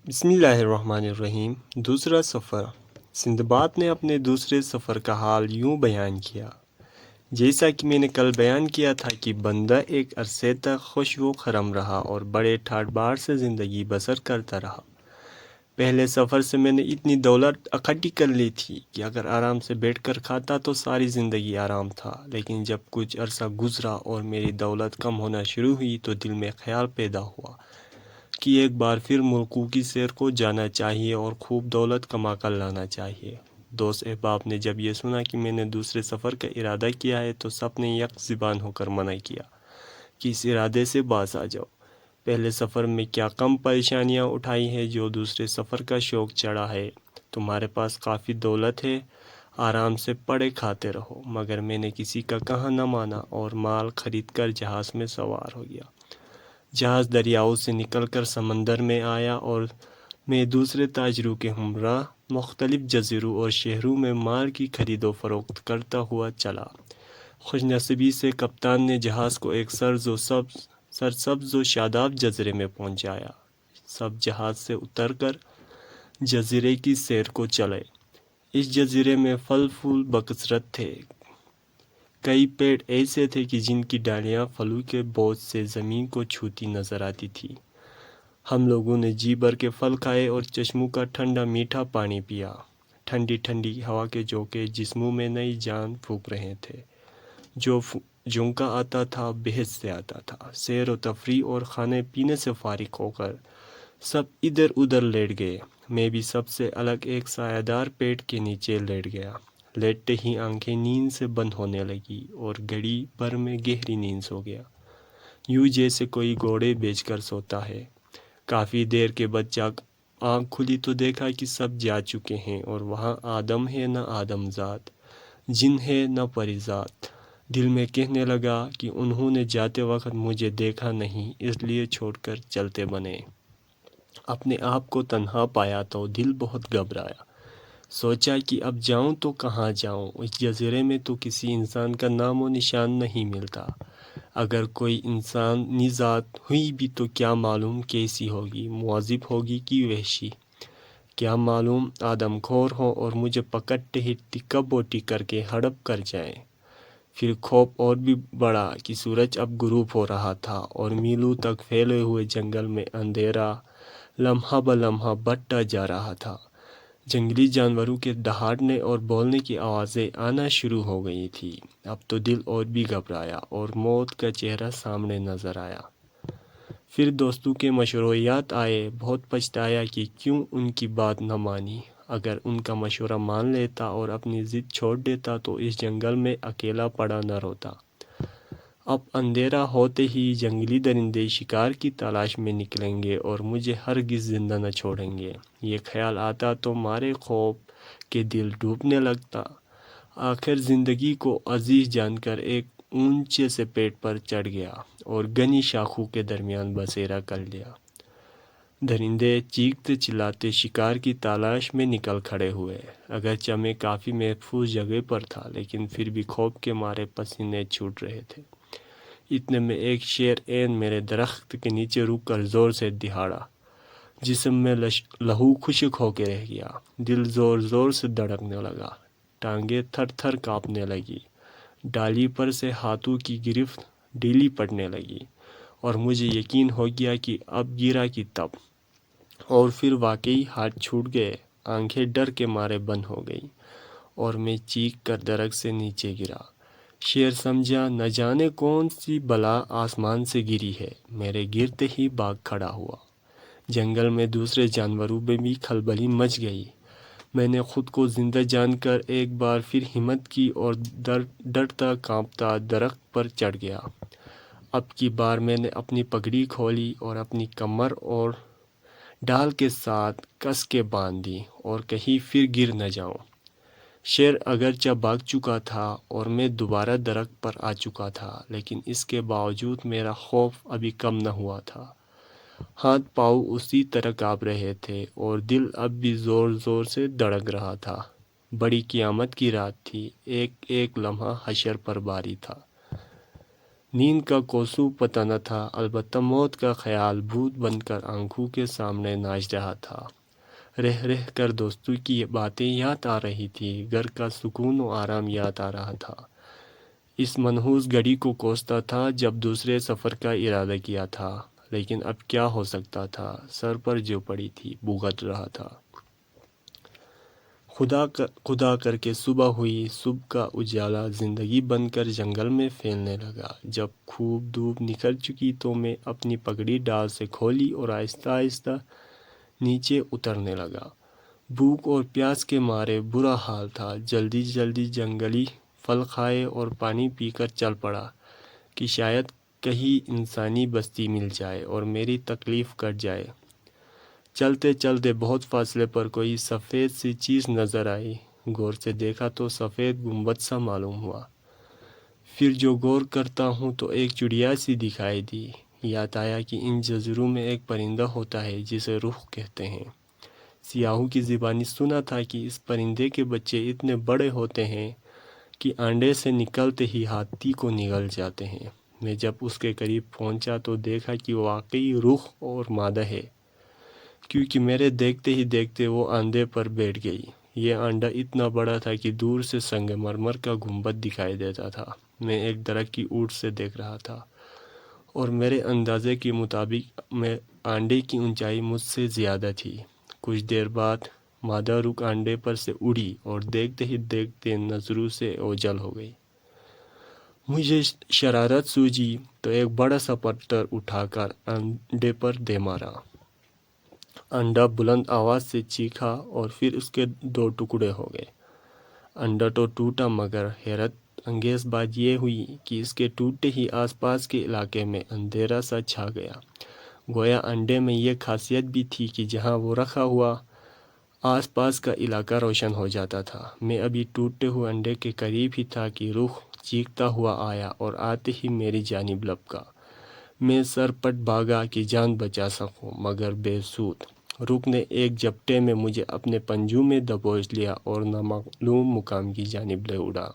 بسم اللہ الرحمن الرحیم۔ دوسرا سفر۔ سندباد نے اپنے دوسرے سفر کا حال یوں بیان کیا: جیسا کہ میں نے کل بیان کیا تھا کہ بندہ ایک عرصے تک خوش و خرم رہا اور بڑے ٹھاٹھ باٹھ سے زندگی بسر کرتا رہا۔ پہلے سفر سے میں نے اتنی دولت اکٹھی کر لی تھی کہ اگر آرام سے بیٹھ کر کھاتا تو ساری زندگی آرام تھا، لیکن جب کچھ عرصہ گزرا اور میری دولت کم ہونا شروع ہوئی تو دل میں خیال پیدا ہوا کہ ایک بار پھر ملکوں کی سیر کو جانا چاہیے اور خوب دولت کما کر لانا چاہیے۔ دوست احباب نے جب یہ سنا کہ میں نے دوسرے سفر کا ارادہ کیا ہے تو سب نے یک زبان ہو کر منع کیا کہ اس ارادے سے باز آ جاؤ۔ پہلے سفر میں کیا کم پریشانیاں اٹھائی ہیں جو دوسرے سفر کا شوق چڑھا ہے۔ تمہارے پاس کافی دولت ہے، آرام سے پڑے کھاتے رہو۔ مگر میں نے کسی کا کہا نہ مانا اور مال خرید کر جہاز میں سوار ہو گیا۔ جہاز دریاؤں سے نکل کر سمندر میں آیا اور میں دوسرے تاجروں کے ہمراہ مختلف جزیروں اور شہروں میں مال کی خرید و فروخت کرتا ہوا چلا۔ خوش نصیبی سے کپتان نے جہاز کو ایک سرسبز و شاداب جزیرے میں پہنچایا۔ سب جہاز سے اتر کر جزیرے کی سیر کو چلے۔ اس جزیرے میں پھل پھول بکثرت تھے۔ کئی پیڑ ایسے تھے کہ جن کی ڈالیاں پھلوں کے بوجھ سے زمین کو چھوتی نظر آتی تھی۔ ہم لوگوں نے جی بھر کے پھل کھائے اور چشموں کا ٹھنڈا میٹھا پانی پیا۔ ٹھنڈی ٹھنڈی ہوا کے جھونکے جسموں میں نئی جان پھونک رہے تھے۔ جو جھونکا آتا تھا بہشت سے آتا تھا۔ سیر و تفریح اور کھانے پینے سے فارغ ہو کر سب ادھر ادھر لیٹ گئے۔ میں بھی سب سے الگ ایک سایہ دار پیڑ کے نیچے لیٹ گیا۔ لیٹتے ہی آنکھیں نیند سے بند ہونے لگی اور گھڑی بھر میں گہری نیند سو گیا، یوں جیسے کوئی گھوڑے بیچ کر سوتا ہے۔ کافی دیر کے بعد جب آنکھ کھلی تو دیکھا کہ سب جا چکے ہیں اور وہاں آدم ہے نہ آدم زاد، جن ہے نہ پری زاد۔ دل میں کہنے لگا کہ انہوں نے جاتے وقت مجھے دیکھا نہیں، اس لیے چھوڑ کر چلتے بنے۔ اپنے آپ کو تنہا پایا تو دل بہت گھبرایا۔ سوچا کہ اب جاؤں تو کہاں جاؤں؟ اس جزیرے میں تو کسی انسان کا نام و نشان نہیں ملتا۔ اگر کوئی انسانی ذات ہوئی بھی تو کیا معلوم کیسی ہوگی، مہذب ہوگی کہ وحشی؟ کیا معلوم آدم خور ہو اور مجھے پکڑتے ہی ٹکا بوٹی کر کے ہڑپ کر جائیں۔ پھر خوف اور بھی بڑھا کہ سورج اب غروب ہو رہا تھا اور میلوں تک پھیلے ہوئے جنگل میں اندھیرا لمحہ بہ لمحہ بڑھتا جا رہا تھا۔ جنگلی جانوروں کے دہاڑنے اور بولنے کی آوازیں آنا شروع ہو گئی تھی۔ اب تو دل اور بھی گھبرایا اور موت کا چہرہ سامنے نظر آیا۔ پھر دوستوں کے مشورات آئے۔ بہت پچھتایا کہ کیوں ان کی بات نہ مانی۔ اگر ان کا مشورہ مان لیتا اور اپنی ضد چھوڑ دیتا تو اس جنگل میں اکیلا پڑا نہ روتا۔ اب اندھیرا ہوتے ہی جنگلی درندے شکار کی تلاش میں نکلیں گے اور مجھے ہرگز زندہ نہ چھوڑیں گے۔ یہ خیال آتا تو مارے خوف کے دل ڈوبنے لگتا۔ آخر زندگی کو عزیز جان کر ایک اونچے سے پیڑ پر چڑھ گیا اور گھنی شاخوں کے درمیان بسیرا کر لیا۔ درندے چیختے چلاتے شکار کی تلاش میں نکل کھڑے ہوئے۔ اگرچہ میں کافی محفوظ جگہ پر تھا لیکن پھر بھی خوف کے مارے پسینے چھوٹ رہے تھے۔ اتنے میں ایک شیر عین میرے درخت کے نیچے رک کر زور سے دہاڑا۔ جسم میں لہو خشک ہو کے رہ گیا۔ دل زور زور سے دھڑکنے لگا۔ ٹانگیں تھر تھر کانپنے لگی۔ ڈالی پر سے ہاتھوں کی گرفت ڈھیلی پڑنے لگی اور مجھے یقین ہو گیا کہ اب گرا کہ تب۔ اور پھر واقعی ہاتھ چھوٹ گئے۔ آنکھیں ڈر کے مارے بند ہو گئیں اور میں چیخ کر درخت سے نیچے گرا۔ شیر سمجھا نہ جانے کون سی بلا آسمان سے گری ہے، میرے گرتے ہی بھاگ کھڑا ہوا۔ جنگل میں دوسرے جانوروں میں بھی کھلبلی مچ گئی۔ میں نے خود کو زندہ جان کر ایک بار پھر ہمت کی اور ڈرتا کانپتا درخت پر چڑھ گیا۔ اب کی بار میں نے اپنی پگڑی کھولی اور اپنی کمر اور ڈال کے ساتھ کس کے باندھ دی اور کہیں پھر گر نہ جاؤں۔ شیر اگرچہ بھاگ چکا تھا اور میں دوبارہ درخت پر آ چکا تھا لیکن اس کے باوجود میرا خوف ابھی کم نہ ہوا تھا۔ ہاتھ پاؤں اسی طرح کانپ رہے تھے اور دل اب بھی زور زور سے دھڑک رہا تھا۔ بڑی قیامت کی رات تھی۔ ایک ایک لمحہ حشر پر باری تھا۔ نیند کا کوسوں پتہ نہ تھا، البتہ موت کا خیال بھوت بن کر آنکھوں کے سامنے ناچ رہا تھا۔ رہ رہ کر دوستوں کی باتیں یاد آ رہی تھی، گھر کا سکون و آرام یاد آ رہا تھا۔ اس منحوس گھڑی کو کوستا تھا جب دوسرے سفر کا ارادہ کیا تھا، لیکن اب کیا ہو سکتا تھا؟ سر پر جو پڑی تھی بھگت رہا تھا۔ خدا کر کے صبح ہوئی۔ صبح کا اجالا زندگی بن کر جنگل میں پھیلنے لگا۔ جب خوب دھوپ نکل چکی تو میں اپنی پگڑی ڈال سے کھولی اور آہستہ آہستہ نیچے اترنے لگا۔ بھوک اور پیاس کے مارے برا حال تھا۔ جلدی جلدی جنگلی پھل کھائے اور پانی پی کر چل پڑا کہ شاید کہیں انسانی بستی مل جائے اور میری تکلیف کٹ جائے۔ چلتے چلتے بہت فاصلے پر کوئی سفید سی چیز نظر آئی۔ غور سے دیکھا تو سفید گنبد سا معلوم ہوا۔ پھر جو غور کرتا ہوں تو ایک چڑیا سی دکھائی دی۔ یاد آیا کہ ان جزیروں میں ایک پرندہ ہوتا ہے جسے روح کہتے ہیں۔ سیاحوں کی زبانی سنا تھا کہ اس پرندے کے بچے اتنے بڑے ہوتے ہیں کہ انڈے سے نکلتے ہی ہاتھی کو نگل جاتے ہیں۔ میں جب اس کے قریب پہنچا تو دیکھا کہ واقعی روح اور مادہ ہے، کیونکہ میرے دیکھتے ہی دیکھتے وہ اندھے پر بیٹھ گئی۔ یہ انڈا اتنا بڑا تھا کہ دور سے سنگ مرمر کا گنبد دکھائی دیتا تھا۔ میں ایک درخت کی اونٹ سے دیکھ رہا تھا اور میرے اندازے کے مطابق انڈے کی اونچائی مجھ سے زیادہ تھی۔ کچھ دیر بعد مادہ رخ انڈے پر سے اڑی اور دیکھتے ہی دیکھتے نظروں سے اوجھل ہو گئی۔ مجھے شرارت سوجی تو ایک بڑا سا پتھر اٹھا کر انڈے پر دے مارا۔ انڈا بلند آواز سے چیخا اور پھر اس کے دو ٹکڑے ہو گئے۔ انڈا تو ٹوٹا، مگر حیرت انگیز بات یہ ہوئی کہ اس کے ٹوٹتے ہی آس پاس کے علاقے میں اندھیرا سا چھا گیا۔ گویا انڈے میں یہ خاصیت بھی تھی کہ جہاں وہ رکھا ہوا آس پاس کا علاقہ روشن ہو جاتا تھا۔ میں ابھی ٹوٹتے ہوئے انڈے کے قریب ہی تھا کہ روح چیختا ہوا آیا اور آتے ہی میری جانب لپکا۔ میں سر پٹ بھاگا کہ جان بچا سکوں، مگر بے سود۔ روح نے ایک جھپٹے میں مجھے اپنے پنجوں میں دبوچ لیا اور نامعلوم مقام کی جانب لے اڑا۔